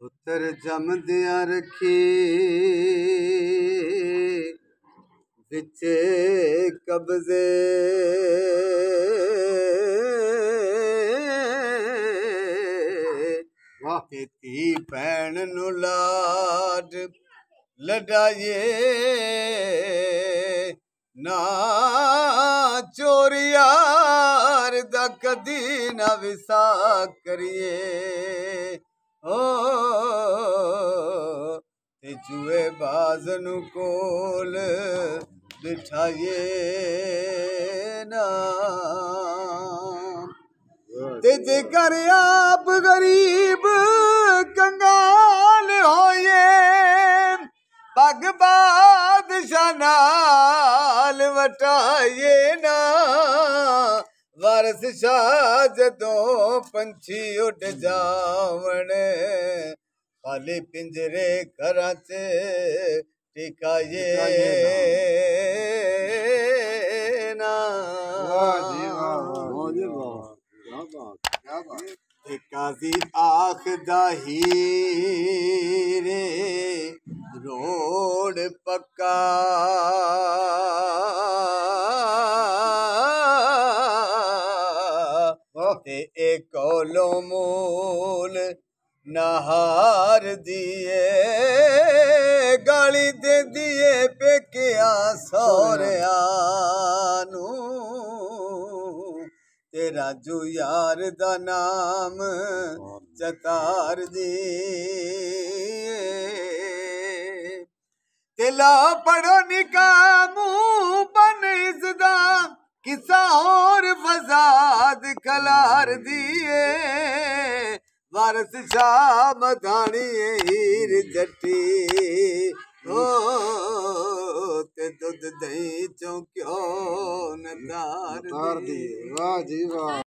पुत्र जमदिया रखी विचे कब्जे धी भैन नु लाड लड़ाइए ना चोरियार दा कदी ना विसा करिए ओ ते जुए बाज नु कोल बिठाइए ना ते जेकर आप गरीब कंगाल होए पग बादशाह नाल वटाइए ना वारस शाह जदों पंछी उड़ जावण खाली पिंजरे घरां च टिकाइए ना। काजी आखदा हीरे रोड पक्का ते कोलो मूल नहार दिए गाली दे दिए पेकिया सौरिया नू ते राजू यार दा नाम चतार दी ते ला पढ़ो निकामू बन इसदा किसा और फसाद खलार दिए वारस शाह मधानी हीर जट्टी ओ ते दूध दही चौं क्यों न तार दी। वाह जी वाह।